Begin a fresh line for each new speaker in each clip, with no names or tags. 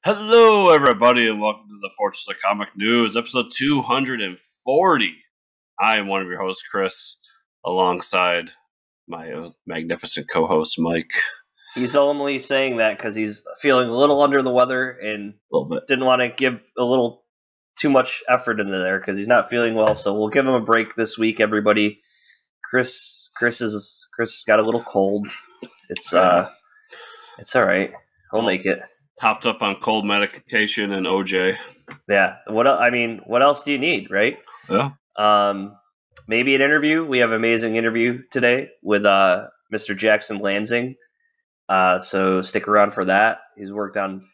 Hello, everybody, and welcome to the Fortress of Comic News, episode 240. I am one of your hosts, Chris, alongside my magnificent co-host, Mike.
He's only saying that because he's feeling a little under the weather and
A little bit.
didn't want to give a little too much effort into there because he's not feeling well. So we'll give him a break this week, everybody. Chris got a little cold. It's all right. He'll make it.
Topped up on cold medication and OJ.
Yeah. What else do you need, right?
Yeah.
Maybe an interview. We have an amazing interview today with Mr. Jackson Lansing. So stick around for that. He's worked on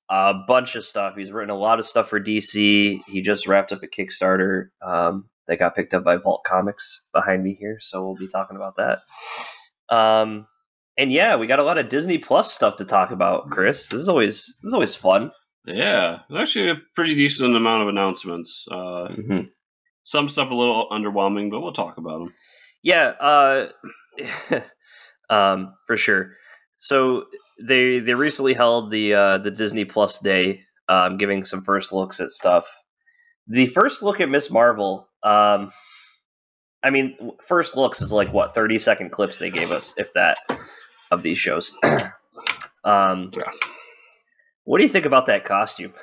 a bunch of stuff. He's written a lot of stuff for DC. He just wrapped up a Kickstarter that got picked up by Vault Comics behind me here. So we'll be talking about that. And yeah, we got a lot of Disney Plus stuff to talk about, Chris. This is always fun.
Yeah, actually a pretty decent amount of announcements. Some stuff a little underwhelming, but we'll talk about them.
Yeah, for sure. So they recently held the Disney Plus Day, giving some first looks at stuff. The first look at Miss Marvel. First looks is like 30-second clips they gave us, if that, of these shows. What do you think about that costume?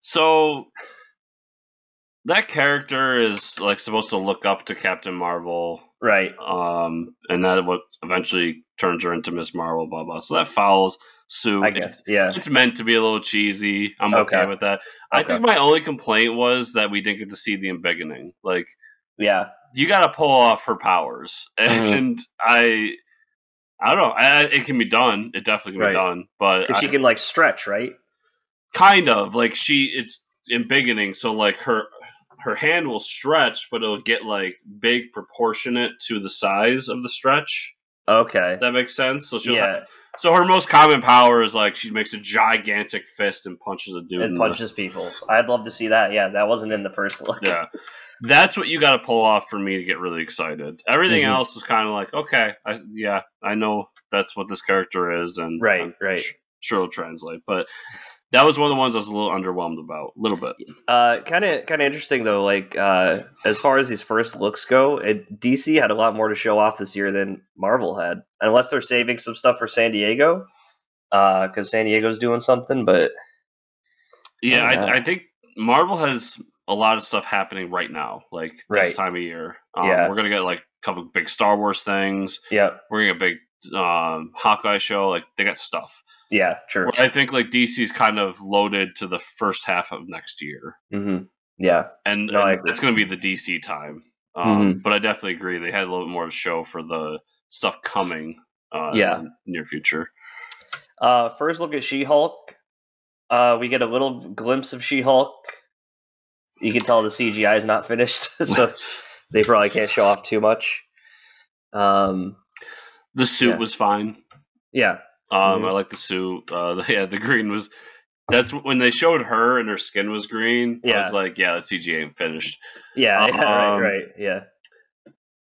So that character is supposed to look up to Captain Marvel,
right?
And that what eventually turns her into Miss Marvel, blah blah. So that follows suit.
I guess, yeah.
It's meant to be a little cheesy. I'm okay with that. I think my only complaint was that we didn't get to see the embiggening.
Yeah,
you got to pull off her powers, and I don't know. It can be done. It definitely can be done, but
she can stretch, right?
Kind of it's embiggening. So her hand will stretch, but it'll get big proportionate to the size of the stretch.
Okay,
that makes sense. So so her most common power is she makes a gigantic fist and punches a dude.
And punches people. I'd love to see that. Yeah, that wasn't in the first look.
Yeah. That's what you got to pull off for me to get really excited. Everything else was kind of okay, I know that's what this character is, and
right.
Sure it'll translate. But that was one of the ones I was a little underwhelmed about, a little bit.
Kind of interesting though. As far as these first looks go, DC had a lot more to show off this year than Marvel had, unless they're saving some stuff for San Diego, because San Diego's doing something. But
yeah, I think Marvel has a lot of stuff happening right now, this time of year. We're gonna get a couple big Star Wars things.
Yeah,
we're gonna get a big Hawkeye show. They got stuff.
Yeah, true.
Where I think DC's kind of loaded to the first half of next year.
Yeah,
and it's gonna be the DC time. But I definitely agree they had a little bit more to show for the stuff coming. In the near future.
First look at SheHulk. We get a little glimpse of SheHulk. You can tell the CGI is not finished, so they probably can't show off too much.
The suit was fine.
Yeah.
I like the suit. The green was... That's when they showed her and her skin was green.
Yeah.
I was like, the CGI ain't finished.
Yeah, right, yeah.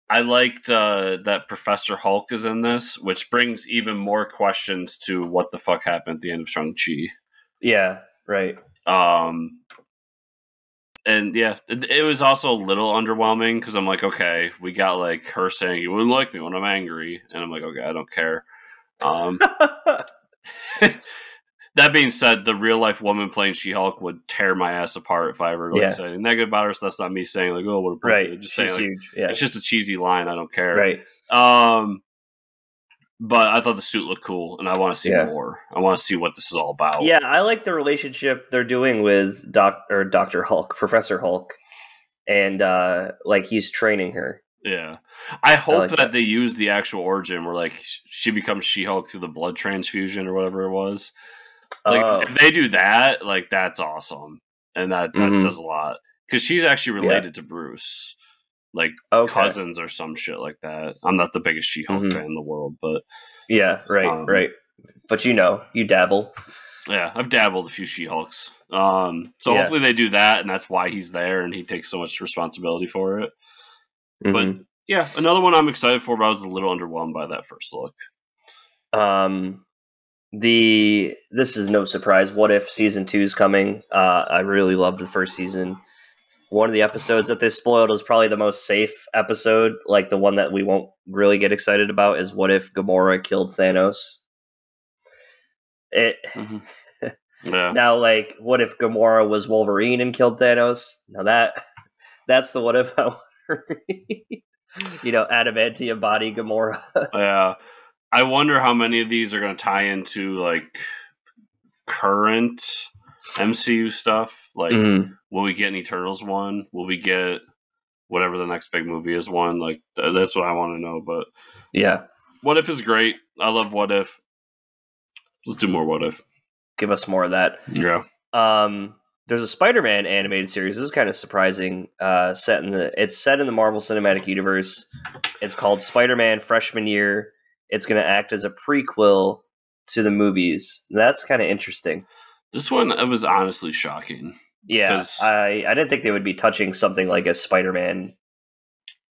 I liked that Professor Hulk is in this, which brings even more questions to what the fuck happened at the end of Shang-Chi.
Yeah, right.
And it was also a little underwhelming because I'm like, okay, we got her saying you wouldn't like me when I'm angry, and I'm like, okay, I don't care. That being said, the real life woman playing She-Hulk would tear my ass apart if I ever say anything negative about her. So that's not me saying oh, what a bullshit.
Right.
Just
She's
saying
huge. Yeah.
It's just a cheesy line. I don't care.
Right.
But I thought the suit looked cool, and I want to see more. I want to see what this is all about.
Yeah, I like the relationship they're doing with Dr. Hulk, Professor Hulk, and he's training her.
Yeah, I hope that they use the actual origin where she becomes She-Hulk through the blood transfusion or whatever it was. If they do that, that's awesome, and that says a lot because she's actually related to Bruce. Cousins or some shit like that. I'm not the biggest She-Hulk fan in the world, but
right. But you dabble.
Yeah, I've dabbled a few She-Hulks. Hopefully they do that, and that's why he's there, and he takes so much responsibility for it. But another one I'm excited for, but I was a little underwhelmed by that first look.
This is no surprise. What If season 2 is coming? I really loved the first season. One of the episodes that they spoiled was probably the most safe episode, like the one that we won't really get excited about, is what if Gamora killed Thanos?
Mm-hmm. Yeah.
Now, like, what if Gamora was Wolverine and killed Thanos? Now that's the what if I want to read. Adamantium body Gamora.
Yeah. I wonder how many of these are going to tie into, like, current MCU stuff. Like, will we get an Eternals one? Will we get whatever the next big movie is one? Like, that's what I want to know. But
yeah,
What If is great. I love What If. Let's do more What If.
Give us more of that.
Yeah.
There's a Spider-Man animated series. This is kind of surprising. It's set in the Marvel Cinematic Universe. It's called Spider-Man Freshman Year. It's going to act as a prequel to the movies. That's kind of interesting.
This one was honestly shocking.
Yeah, I didn't think they would be touching something like a Spider-Man.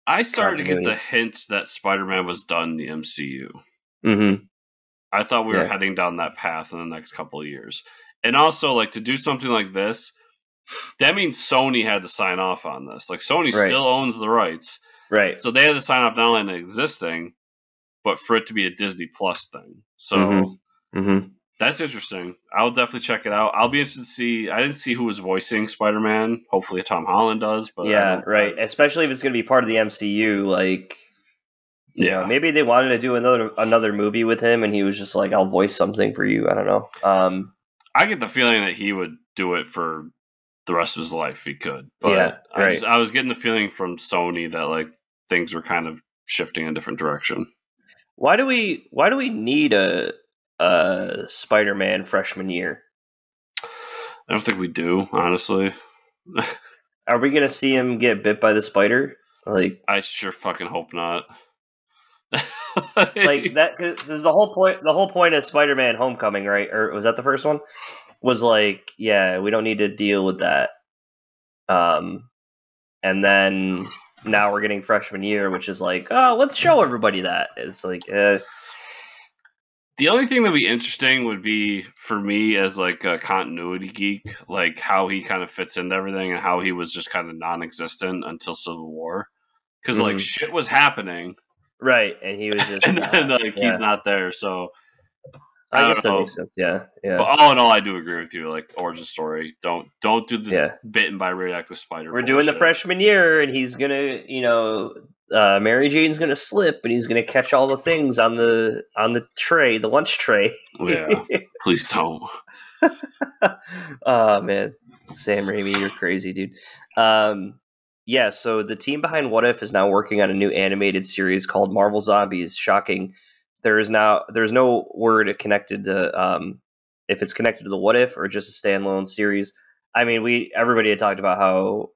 I started to get the hint that Spider-Man was done in the MCU.
Mm-hmm.
I thought we were heading down that path in the next couple of years. And also, like, to do something like this, that means Sony had to sign off on this. Like, Sony still owns the rights.
Right.
So they had to sign off not only on existing, but for it to be a Disney Plus thing. So that's interesting. I'll definitely check it out. I'll be interested to see. I didn't see who was voicing Spider-Man. Hopefully Tom Holland does. But
especially if it's going to be part of the MCU. Like, maybe they wanted to do another movie with him, and he was just like, "I'll voice something for you." I don't know.
I get the feeling that he would do it for the rest of his life if he could. But I was getting the feeling from Sony that, like, things were kind of shifting in a different direction.
Why do we need a Spider-Man freshman year?
I don't think we do, honestly.
Are we gonna see him get bit by the spider? Like,
I sure fucking hope not.
Like that, because the whole point of Spider-Man Homecoming, right? Or was that the first one? Was like, yeah, we don't need to deal with that. And then now we're getting freshman year, which is like, oh, let's show everybody that. It's like,
the only thing that would be interesting would be for me as, like, a continuity geek, like how he kind of fits into everything and how he was just kind of non-existent until Civil War, because like shit was happening.
Right, and he was just,
and then he's not there. So
I guess that makes sense. Yeah.
But all in all, I do agree with you. Like, origin story, don't do the bitten by radioactive spider.
We're doing the freshman year, and he's gonna, Mary Jane's gonna slip, and he's gonna catch all the things on the tray, the lunch tray.
Yeah, please don't.
Oh man, Sam Raimi, you're crazy, dude. Yeah, so the team behind What If is now working on a new animated series called Marvel Zombies. Shocking. There's no word connected to if it's connected to the What If or just a standalone series. I mean, everybody had talked about how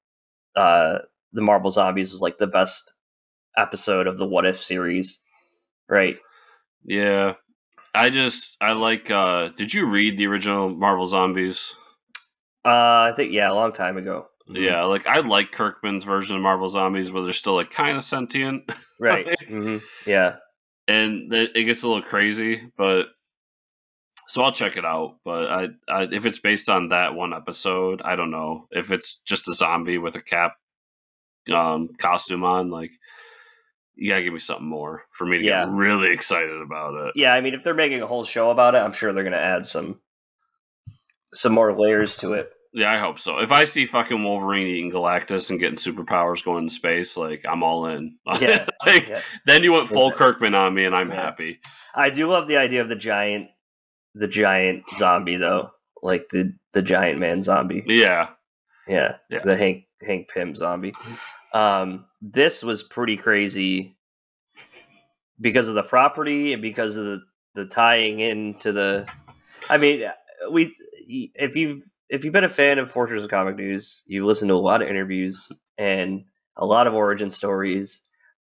the Marvel Zombies was like the best episode of the What If series, right?
Yeah. I like did you read the original Marvel Zombies?
I think a long time ago.
Yeah, like, I like Kirkman's version of Marvel Zombies, where they're still, like, kind of sentient.
Right. Yeah.
And it gets a little crazy, but so I'll check it out. But I if it's based on that one episode, I don't know. If it's just a zombie with a cap costume on, like, you gotta give me something more for me to get really excited about it.
Yeah, I mean, if they're making a whole show about it, I'm sure they're gonna add some more layers to it.
Yeah, I hope so. If I see fucking Wolverine eating Galactus and getting superpowers going into space, like, I'm all in.
Yeah.
Then you went full Kirkman on me, and I'm happy.
I do love the idea of the giant zombie, though, like the giant man zombie.
Yeah.
The Hank Pym zombie. This was pretty crazy because of the property and because of the tying into the. I mean, if you've been a fan of Fortress of Comic News, you've listened to a lot of interviews and a lot of origin stories,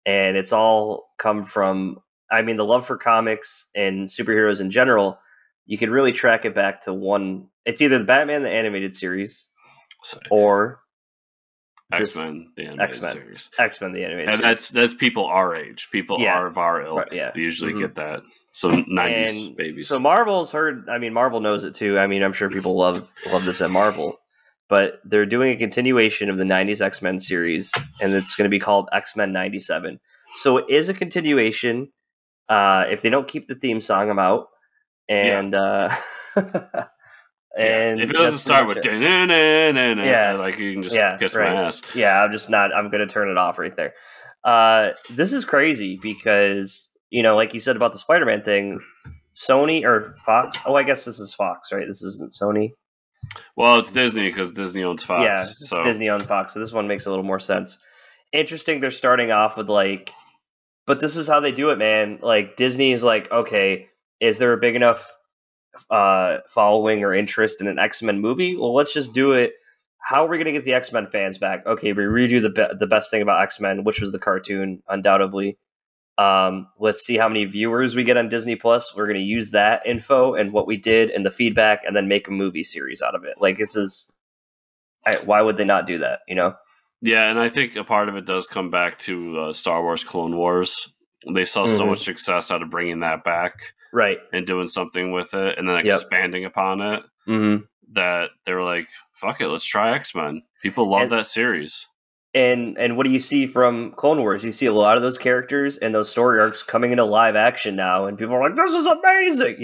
and it's all come from, I mean, the love for comics and superheroes in general. You can really track it back to one. It's either the Batman the Animated Series or
X-Men, the animated series.
X-Men, the animated
series. And that's people our age. People are of our ilk.
Yeah.
They usually get that. So 90s babies.
So Marvel knows it too. I mean, I'm sure people love this at Marvel. But they're doing a continuation of the 90s X-Men series, and it's going to be called X-Men 97. So it is a continuation. If they don't keep the theme song, I'm out. And and
if it doesn't start with like you can just kiss my ass.
Yeah, I'm going to turn it off right there. This is crazy because, like you said about the Spider-Man thing, Sony or Fox. Oh, I guess this is Fox, right? This isn't Sony.
Well, it's Disney because Disney owns Fox.
Yeah, so. Disney owns Fox, so this one makes a little more sense. Interesting, they're starting off with but this is how they do it, man. Like, Disney is like, okay, is there a big enough following or interest in an X-Men movie? Well, let's just do it. How are we going to get the X-Men fans back? Okay, we redo the best thing about X-Men, which was the cartoon, undoubtedly. Let's see how many viewers we get on Disney Plus. We're going to use that info and what we did and the feedback, and then make a movie series out of it. Like, why would they not do that?
Yeah, and I think a part of it does come back to Star Wars Clone Wars. They saw so much success out of bringing that back,
right,
and doing something with it, and then expanding upon it. That they were like, "Fuck it, let's try X-Men." People love that series.
And what do you see from Clone Wars? You see a lot of those characters and those story arcs coming into live action now, and people are like, "This is amazing!"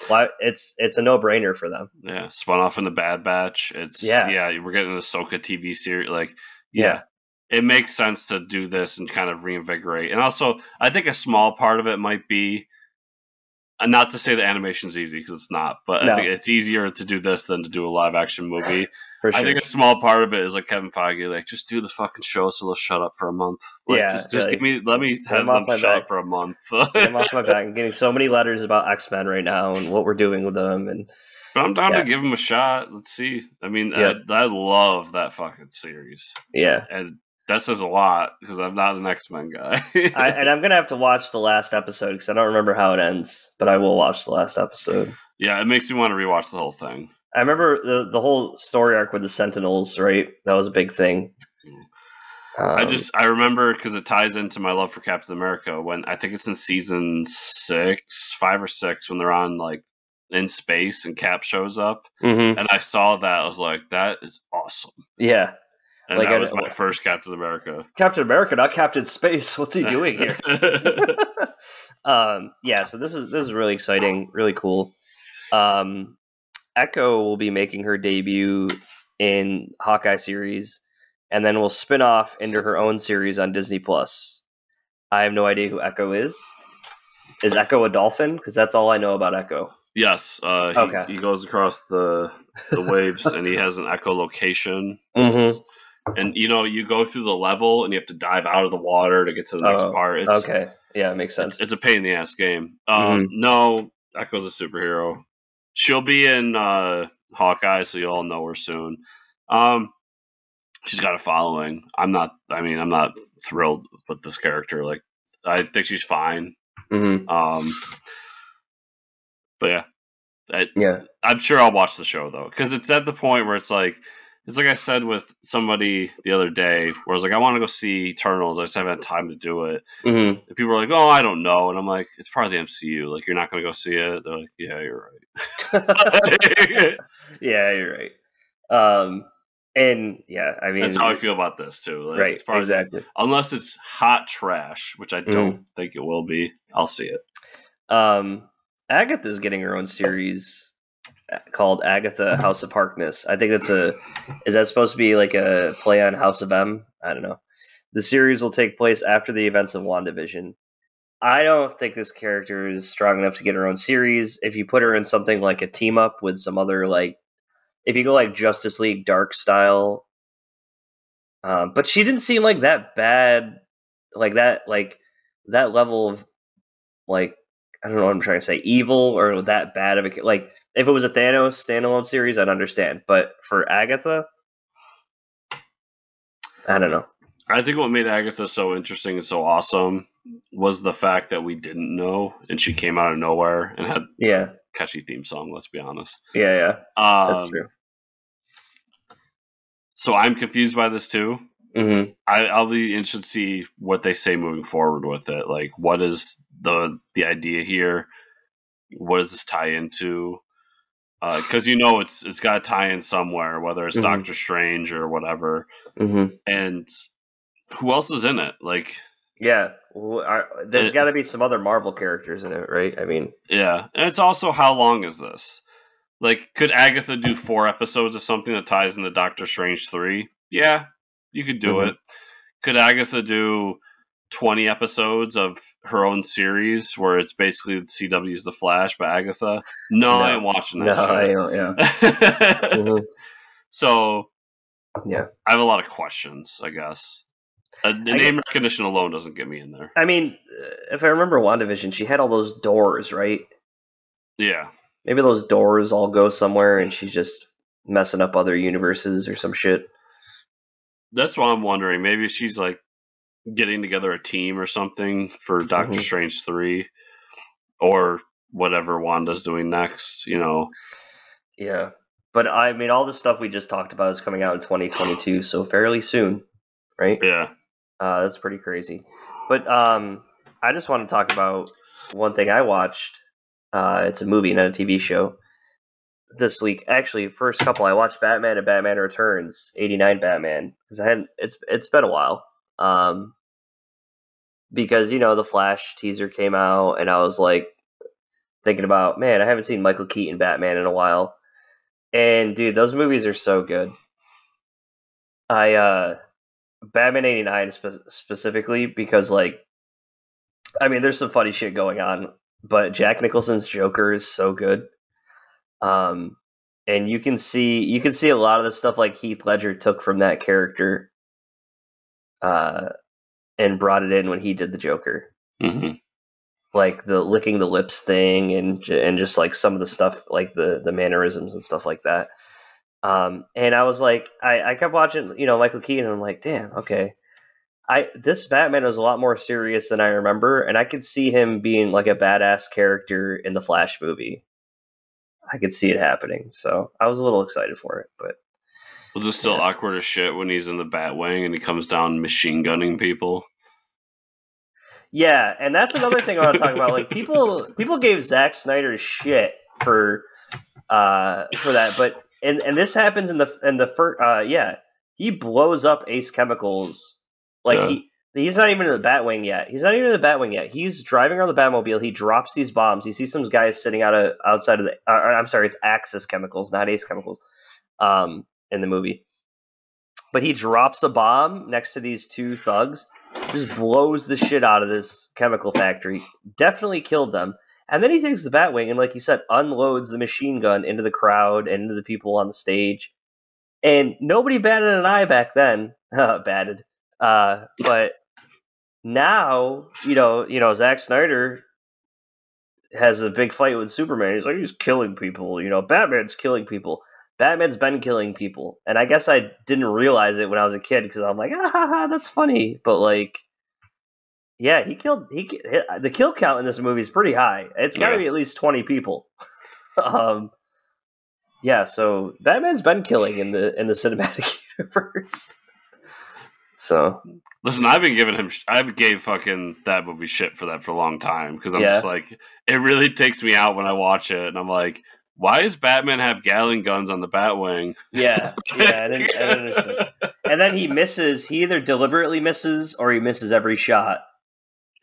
Why it's a no brainer for them.
Yeah, spun off in the Bad Batch. We're getting an Ahsoka TV series. It makes sense to do this and kind of reinvigorate. And also, I think a small part of it might be, not to say the animation's easy because it's not, but I think it's easier to do this than to do a live action movie. For sure. I think a small part of it is like Kevin Feige, just do the fucking show so they'll shut up for a month. Just let me have them shut up for a month.
I'm off my back. I'm getting so many letters about X-Men right now and what we're doing with them.
But I'm down to give them a shot. Let's see. I mean, I love that fucking series.
Yeah.
And that says a lot because I'm not an X-Men guy.
And I'm going to have to watch the last episode because I don't remember how it ends, but I will watch the last episode.
Yeah, it makes me want to rewatch the whole thing.
I remember the whole story arc with the Sentinels, right? That was a big thing.
I remember because it ties into my love for Captain America when I think it's in season 5 or 6 when they're on in space and Cap shows up. And I saw that. I was like, that is awesome.
Yeah.
And that was my first Captain America.
Captain America, not Captain Space. What's he doing here? So this is really exciting, really cool. Echo will be making her debut in Hawkeye series, and then will spin off into her own series on Disney Plus. I have no idea who Echo is. Is Echo a dolphin? Because that's all I know about Echo.
Yes. He goes across the waves, and he has an echolocation. And you go through the level, and you have to dive out of the water to get to the next part.
It makes sense.
It's a pain in the ass game. No, Echo's a superhero. She'll be in Hawkeye, so you all know her soon. She's got a following. I'm not thrilled with this character. I think she's fine. But I'm sure I'll watch the show though, because it's at the point where it's like I said with somebody the other day, where I was like, I want to go see Eternals. I just haven't had time to do it. And people are like, oh, I don't know. And I'm like, it's part of the MCU. You're not going to go see it. They're like, yeah, you're right.
Yeah, you're right. I mean,
that's how I feel about this too.
Right,
it's
exactly.
Unless it's hot trash, which I don't think it will be, I'll see it.
Agatha is getting her own series called Agatha House of Harkness. I think is that supposed to be like a play on House of M? I don't know. The series will take place after the events of WandaVision. I don't think this character is strong enough to get her own series. If you put her in something like a team up with some other, if you go Justice League Dark style, but she didn't seem like that bad, that level of I don't know what I'm trying to say, evil or that bad of a if it was a Thanos standalone series, I'd understand. But for Agatha, I don't know.
I think what made Agatha so interesting and so awesome was the fact that we didn't know, and she came out of nowhere and had a catchy theme song. Let's be honest.
Yeah, that's true.
So I'm confused by this too.
Mm-hmm.
I'll be interested to see what they say moving forward with it. Like, what is the idea here? What does this tie into? Because it's got to tie in somewhere, whether it's Doctor Strange or whatever.
Mm-hmm.
And who else is in it? Like,
yeah, there's got to be some other Marvel characters in it, right? I mean,
yeah, and it's also how long is this? Like, could Agatha do 4 episodes of something that ties into Doctor Strange 3? Yeah, you could do it. Could Agatha do 20 episodes of her own series where it's basically CW's The Flash by Agatha? No, I ain't watching that shit.
I don't, yeah.
So,
yeah.
I have a lot of questions, I guess. The name recognition alone doesn't get me in there.
I mean, if I remember WandaVision, she had all those doors, right?
Yeah.
Maybe those doors all go somewhere and she's just messing up other universes or some shit.
That's what I'm wondering. Maybe she's like getting together a team or something for Doctor Strange 3 or whatever Wanda's doing next,
Yeah. But I mean, all the stuff we just talked about is coming out in 2022, so fairly soon, right?
Yeah.
That's pretty crazy. But I just want to talk about one thing I watched. It's a movie, not a TV show. This week, actually, first couple I watched Batman and Batman Returns, '89 Batman, because I hadn't. It's been a while. Because the Flash teaser came out, and I was like thinking about, man, I haven't seen Michael Keaton Batman in a while, and dude, those movies are so good. Batman '89 specifically because there's some funny shit going on, but Jack Nicholson's Joker is so good. And you can see a lot of the stuff like Heath Ledger took from that character, and brought it in when he did the Joker.
Mm-hmm.
Like the licking the lips thing, and just like some of the stuff, like the mannerisms and stuff like that. And I was like, I kept watching, Michael Keaton, and I'm like, damn, okay. This Batman was a lot more serious than I remember, and I could see him being like a badass character in the Flash movie. I could see it happening, so I was a little excited for it. But
was it still awkward as shit when he's in the Batwing and he comes down machine gunning people?
Yeah, and that's another thing I want to talk about. Like people gave Zack Snyder shit for that, but and this happens in the first. He blows up Ace Chemicals. He's not even in the Batwing yet. He's driving around the Batmobile. He drops these bombs. You see some guys sitting outside of the. I'm sorry, it's Axis Chemicals, not Ace Chemicals. In the movie, but he drops a bomb next to these 2 thugs. Just blows the shit out of this chemical factory. Definitely killed them. And then he takes the Batwing and, like you said, unloads the machine gun into the crowd and into the people on the stage. And nobody batted an eye back then. Batted. But now, Zack Snyder has a big fight with Superman. He's like, he's killing people. Batman's killing people. Batman's been killing people. And I guess I didn't realize it when I was a kid because I'm like, that's funny. But yeah, the kill count in this movie is pretty high. It's got to be at least 20 people. Yeah, so Batman's been killing in the cinematic universe. So
listen, I gave fucking that movie shit for that for a long time because I'm just like, it really takes me out when I watch it, and I'm like, why does Batman have Gatling guns on the Batwing?
Yeah, I didn't understand. And then he misses. He either deliberately misses or he misses every shot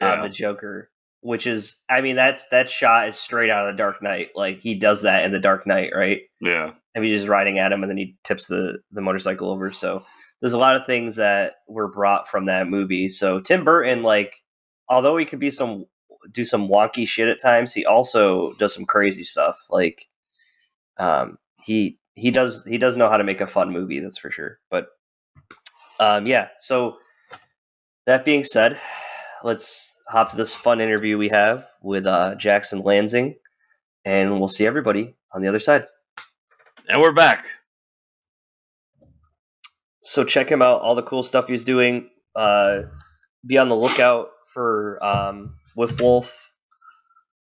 on the Joker, which is, that shot is straight out of the Dark Knight. Like, he does that in the Dark Knight, right?
Yeah.
And he's just riding at him, and then he tips the motorcycle over. So there's a lot of things that were brought from that movie. So Tim Burton, although he could do some wonky shit at times, he also does some crazy stuff. Like, he does know how to make a fun movie, that's for sure. But so that being said, let's hop to this fun interview we have with Jackson Lansing, and we'll see everybody on the other side.
And we're back.
So check him out, all the cool stuff he's doing. Be on the lookout for with Wolf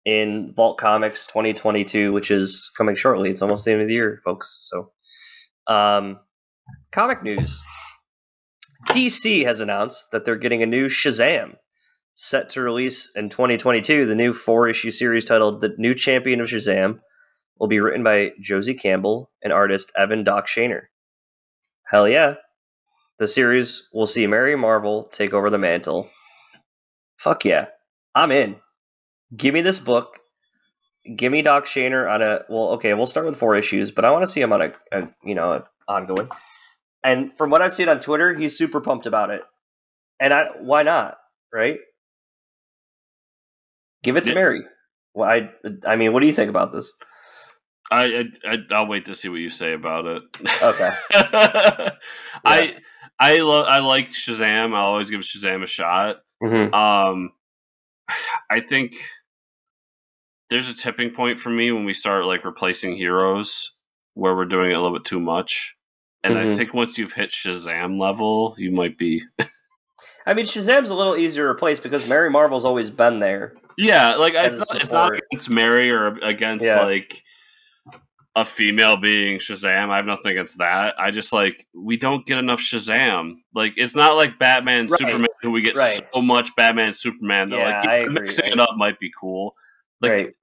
in Vault Comics 2022, which is coming shortly. It's almost the end of the year, folks. So Comic news. DC has announced that they're getting a new Shazam, set to release in 2022. The new 4-issue series titled The New Champion of Shazam will be written by Josie Campbell and artist Evan Doc Shaner. Hell yeah. The series will see Mary Marvel take over the mantle. Fuck yeah. I'm in. Give me this book. Give me Doc Shaner on a... Well, okay, we'll start with 4 issues, but I want to see him on a ongoing. And from what I've seen on Twitter, he's super pumped about it. And why not, right? Give it to Mary. Well, I mean, what do you think about this?
I'll wait to see what you say about it.
Okay.
Yeah. I like Shazam. I'll always give Shazam a shot.
Mm-hmm.
I think there's a tipping point for me when we start like replacing heroes where we're doing it a little bit too much. And I think once you've hit Shazam level, you might be.
I mean, Shazam's a little easier to replace because Mary Marvel's always been there.
Yeah, like it's not against Mary or against like a female being Shazam. I have nothing against that. I just like we don't get enough Shazam. Like it's not like Batman, Superman, who we get so much Batman, Superman. That like mixing it up might be cool. Like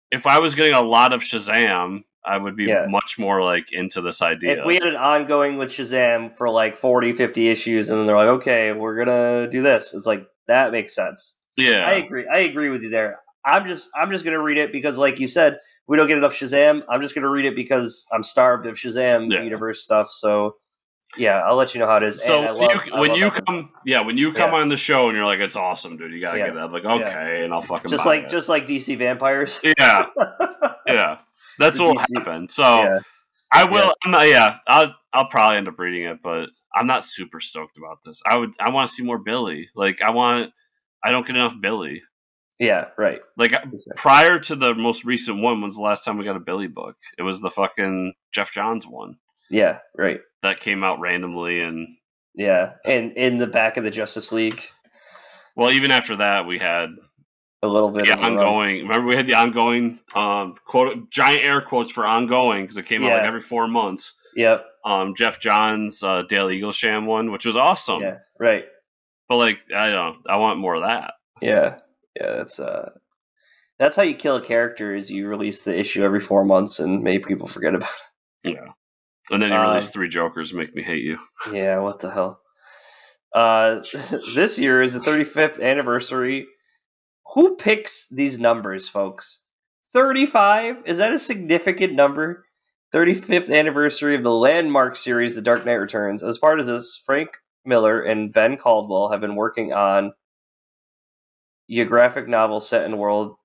if I was getting a lot of Shazam, I would be much more like into this idea.
If we had an ongoing with Shazam for like 40, 50 issues, and then they're like, okay, we're gonna do this. It's like that makes sense.
Yeah,
I agree with you there. I'm just gonna read it because, like you said, we don't get enough Shazam. I'm just gonna read it because I'm starved of Shazam universe stuff. So yeah, I'll let you know how it is.
So when you come on the show and you're like, it's awesome, dude. You gotta get that. I'm like, okay, and I'll fucking
just
buy
like
it.
Just like DC Vampires.
Yeah, yeah. That's what will happen. So I will. I'll probably end up reading it, but I'm not super stoked about this. I want to see more Billy. Like I don't get enough Billy.
Yeah, right.
Like prior to the most recent one, when's the last time we got a Billy book? It was the fucking Jeff Johns one.
Yeah, right.
That came out randomly and
in the back of the Justice League.
Well, even after that, we had
a little bit
of ongoing. Remember, we had the ongoing quote, giant air quotes for ongoing because it came out like every 4 months.
Yep.
Jeff Johns Dale Eaglesham one, which was awesome.
Yeah. Right.
But like, I want more of that.
Yeah. Yeah. That's how you kill a character. Is you release the issue every 4 months and make people forget about it.
Yeah. And then you release 3 Jokers, make me hate you.
Yeah. What the hell? This year is the 35th anniversary. Who picks these numbers, folks? 35? Is that a significant number? 35th anniversary of the landmark series, The Dark Knight Returns. As part of this, Frank Miller and Ben Caldwell have been working on a graphic novel set in the world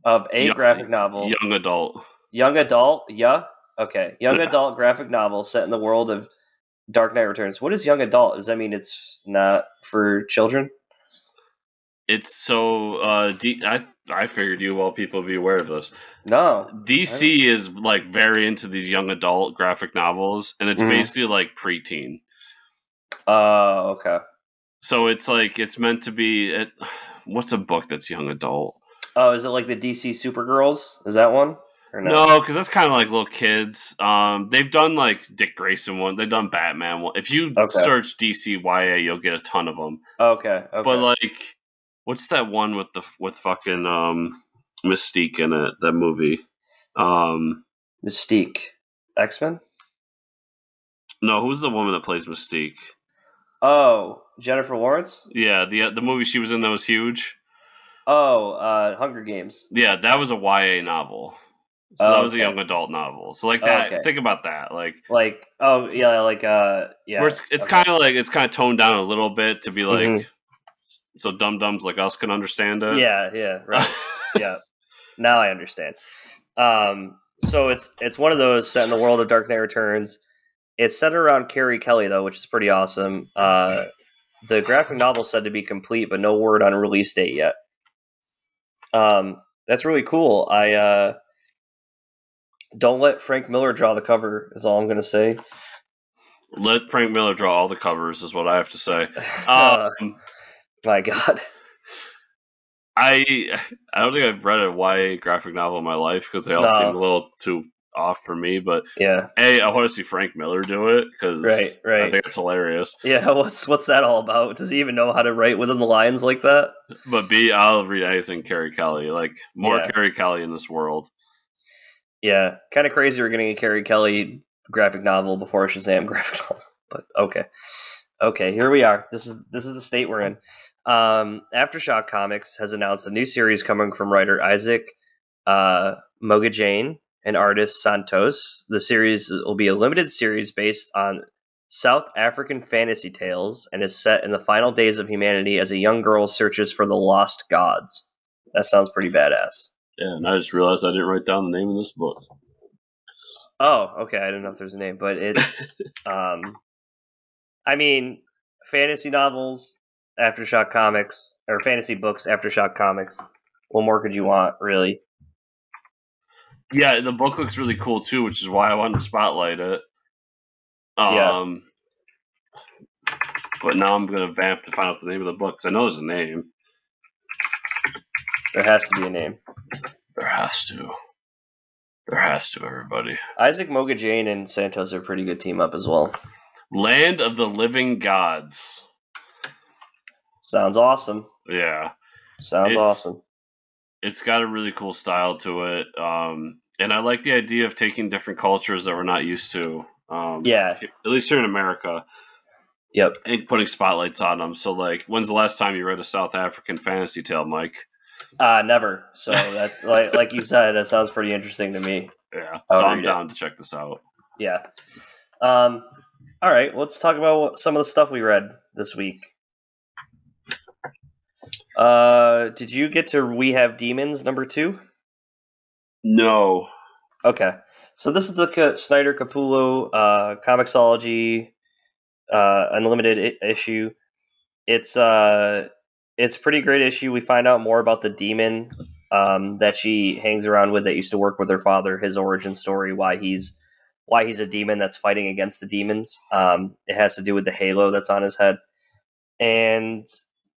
of graphic novel.
Young adult.
Young adult? Yeah? Okay. Young adult graphic novel set in the world of Dark Knight Returns. What is young adult? Does that mean it's not for children?
It's so I figured people would be aware of this.
No.
DC is like very into these young adult graphic novels, and it's basically like preteen.
Oh, okay.
So it's like it's meant to be what's a book that's young adult?
Oh, is it like the DC Supergirls? Is that one? Or
no, because that's kind of like little kids. They've done like Dick Grayson one. They've done Batman one. If you search DC YA, you'll get a ton of them.
Okay.
But like, what's that one with fucking Mystique in it? That movie.
Mystique. XMen?
No, who's the woman that plays Mystique?
Oh, Jennifer Lawrence?
Yeah, the movie she was in that was huge.
Oh, Hunger Games.
Yeah, that was a YA novel. So that was a young adult novel. So like that, think about that. Like
where
it's kind of toned down a little bit to be like, so dum-dums like us can understand it.
Yeah, right. Yeah. Now I understand. So it's one of those set in the world of Dark Knight Returns. It's set around Carrie Kelly though, which is pretty awesome. The graphic novel said to be complete, but no word on a release date yet. That's really cool. Don't let Frank Miller draw the cover, is all I'm going to say.
Let Frank Miller draw all the covers, is what I have to say.
My God.
I don't think I've read a YA graphic novel in my life because they all seem a little too off for me. But
yeah,
A, I want to see Frank Miller do it because
right.
I think it's hilarious.
Yeah, what's that all about? Does he even know how to write within the lines like that?
But B, I'll read anything Carrie Kelly. Like more Carrie Kelly in this world.
Yeah, kind of crazy. We're getting a Carrie Kelly graphic novel before a Shazam graphic novel, but okay, here we are. This is the state we're in. Aftershock Comics has announced a new series coming from writer Isaac Mogajane and artist Santos. The series will be a limited series based on South African fantasy tales and is set in the final days of humanity as a young girl searches for the lost gods. That sounds pretty badass.
Yeah, and I just realized I didn't write down the name of this book.
Oh, okay. I don't know if there's a name, but it's I mean, fantasy novels, Aftershock Comics, or fantasy books, Aftershock Comics. What more could you want, really?
Yeah, the book looks really cool too, which is why I wanted to spotlight it.
Yeah.
But now I'm going to vamp to find out the name of the book because I know there's a name.
There has to be a name.
There has to. There has to, everybody.
Isaac Mogajane and Santos are a pretty good team up as well.
Land of the Living Gods.
Sounds awesome.
Yeah.
Sounds awesome.
It's got a really cool style to it. And I like the idea of taking different cultures that we're not used to.
Yeah.
At least here in America.
Yep.
And putting spotlights on them. So, like, when's the last time you read a South African fantasy tale, Mike?
Never. So that's like you said, that sounds pretty interesting to me.
Yeah. So I'm down to check this out.
Yeah. All right. Let's talk about some of the stuff we read this week. Did you get to We Have Demons #2?
No.
Okay. So this is the Snyder Capullo Comixology Unlimited issue. It's a pretty great issue. We find out more about the demon that she hangs around with that used to work with her father, his origin story, why he's a demon that's fighting against the demons. It has to do with the halo that's on his head. And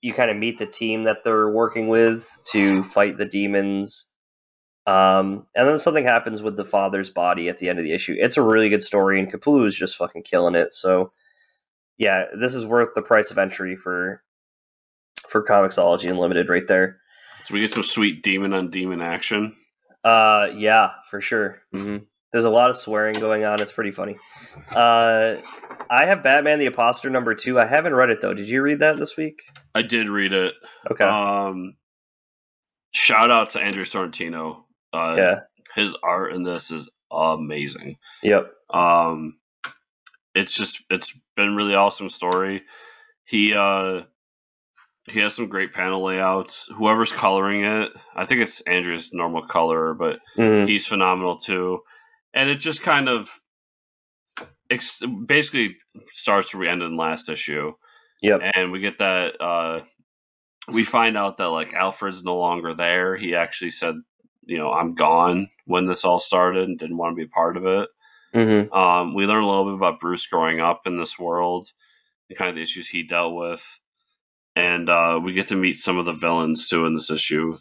you kind of meet the team that they're working with to fight the demons. And then something happens with the father's body at the end of the issue. It's a really good story, and Capullo is just fucking killing it. So, yeah, this is worth the price of entry for Comixology Unlimited right there.
So we get some sweet demon on demon action.
Yeah, for sure. Mm-hmm. There's a lot of swearing going on. It's pretty funny. I have Batman the Imposter #2. I haven't read it though. Did you read that this week?
I did read it.
Okay.
Shout out to Andrew Sorrentino.
Yeah.
His art in this is amazing.
Yep.
It's been a really awesome story. He has some great panel layouts. Whoever's coloring it, I think it's Andrew's normal color, but he's phenomenal too. And it just kind of basically starts where we ended in last issue.
Yep.
And we get that we find out that like Alfred's no longer there. He actually said, I'm gone when this all started and didn't want to be a part of it.
Mm-hmm.
We learn a little bit about Bruce growing up in this world and kind of the issues he dealt with. And we get to meet some of the villains too in this issue.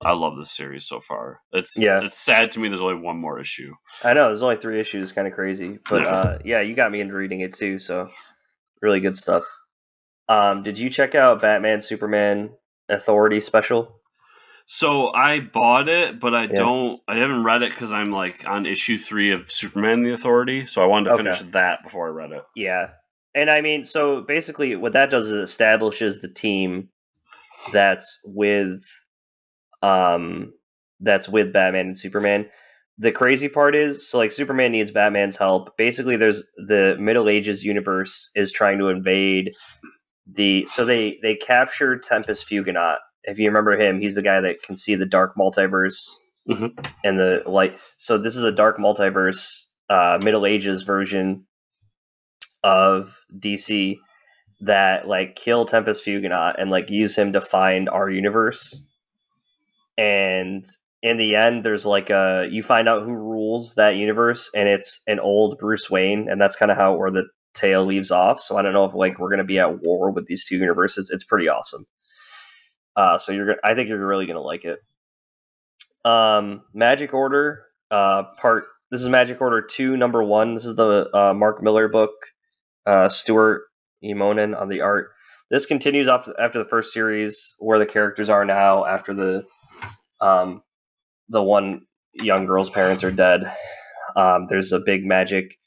I love this series so far. It's sad to me there's only one more issue.
I know, there's only 3 issues, kind of crazy. But you got me into reading it too, so really good stuff. Did you check out Batman Superman Authority special?
So I bought it, but I haven't read it because I'm like on issue 3 of Superman the Authority, so I wanted to finish that before I read it.
Yeah. And I mean, so basically what that does is it establishes the team that's with Batman and Superman. The crazy part is, so like Superman needs Batman's help. Basically, there's the Middle Ages universe is trying to invade so they captured Tempest Fugonaut. If you remember him, he's the guy that can see the dark multiverse and the light. So this is a dark multiverse, Middle Ages version of DC that like kill Tempest Fugonaut and like use him to find our universe. And in the end, there's like you find out who rules that universe, and it's an old Bruce Wayne, and that's kind of where the tale leaves off. So I don't know if like we're gonna be at war with these 2 universes. It's pretty awesome. So I think you're really gonna like it. Magic Order Part This is Magic Order 2, number 1. This is the Mark Miller book. Stuart Emonen on the art. This continues after the first series, where the characters are now after the one young girl's parents are dead. There's a big magic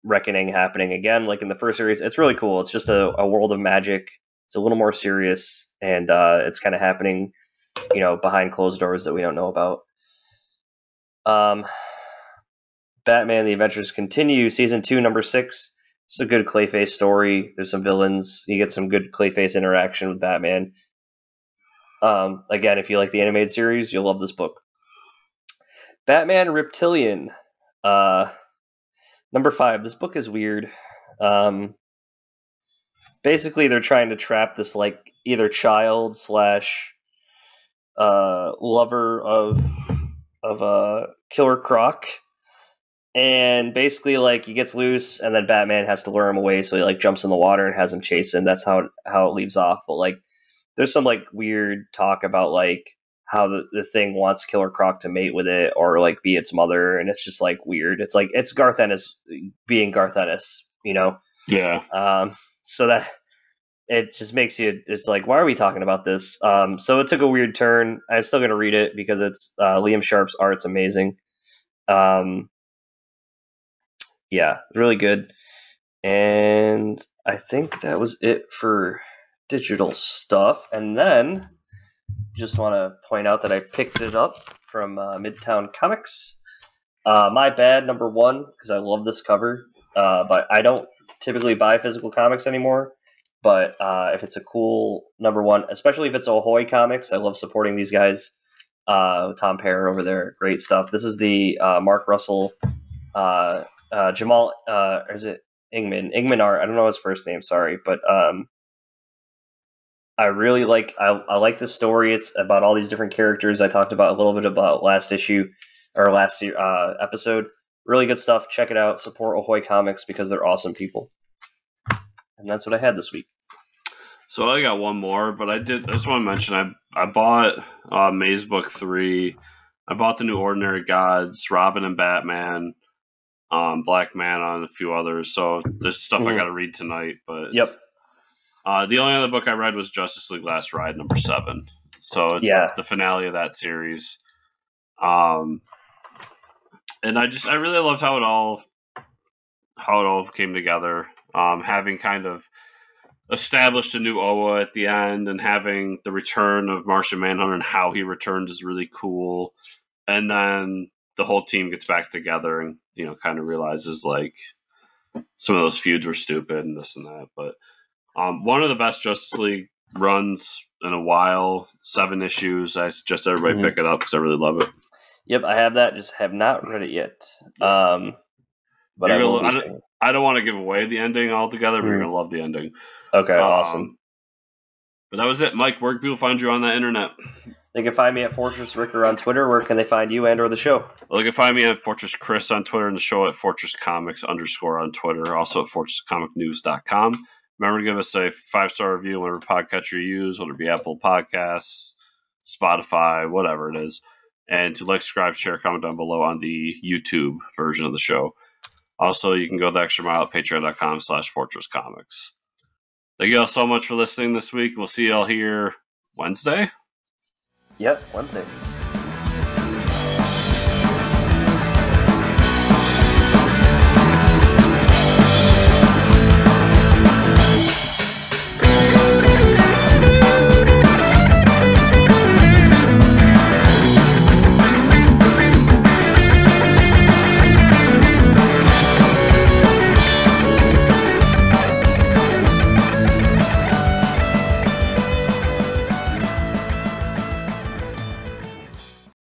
reckoning happening again, like in the first series. It's really cool. It's just a world of magic. It's a little more serious, and it's kind of happening, behind closed doors that we don't know about. Batman: The Adventures Continue, Season 2, Number 6. It's a good Clayface story. There's some villains. You get some good Clayface interaction with Batman. Again, if you like the animated series, you'll love this book. Batman Reptilian, number 5. This book is weird. Basically, they're trying to trap this either child / lover of Killer Croc. And basically, he gets loose, and then Batman has to lure him away, so he jumps in the water and has him chase him. That's how it leaves off. But there's some weird talk about how the thing wants Killer Croc to mate with it or be its mother, and it's just weird. It's it's Garth Ennis being Garth Ennis,
Yeah.
So that it just makes you. It's why are we talking about this? So it took a weird turn. I'm still gonna read it because it's Liam Sharp's art's amazing. Yeah, really good. And I think that was it for digital stuff. And then just want to point out that I picked it up from Midtown Comics. My bad, number 1, because I love this cover. But I don't typically buy physical comics anymore. But if it's a cool number 1, especially if it's Ahoy Comics, I love supporting these guys. Tom Parer over there, great stuff. This is the Mark Russell... Jamal, or is it Ingman art? I don't know his first name, sorry, but I really I like this story. It's about all these different characters. I talked about a little bit about last episode. Really good stuff. Check it out. Support Ahoy Comics because they're awesome people. And that's what I had this week.
So I got one more, but I just want to mention I bought Maze Book 3. I bought the New Ordinary Gods, Robin and Batman. Black Man on a few others, so there's stuff I got to read tonight. But
yep,
the only other book I read was Justice League Last Ride number 7, so it's the finale of that series. And I really loved how it all came together. Having kind of established a new Oa at the end, and having the return of Martian Manhunter and how he returned is really cool. And then the whole team gets back together and kind of realizes some of those feuds were stupid and this and that. But one of the best Justice League runs in a while, 7 issues. I suggest everybody pick it up because I really love it.
Yep, I have that. Just have not read it yet. But
I don't want to give away the ending altogether, but you're gonna love the ending.
Okay, awesome.
But that was it, Mike. Where can people find you on the internet?
They can find me at Fortress Ricker on Twitter. Where can they find you and or the show?
Well, they can find me at Fortress Chris on Twitter and the show at Fortress Comics _ on Twitter. Also at FortressComicNews.com. Remember to give us a 5-star review whatever podcatcher you use, whether it be Apple Podcasts, Spotify, whatever it is. And to subscribe, share, comment down below on the YouTube version of the show. Also, you can go the extra mile at patreon.com/FortressComics. Thank you all so much for listening this week. We'll see you all here Wednesday.
Yep, Wednesday.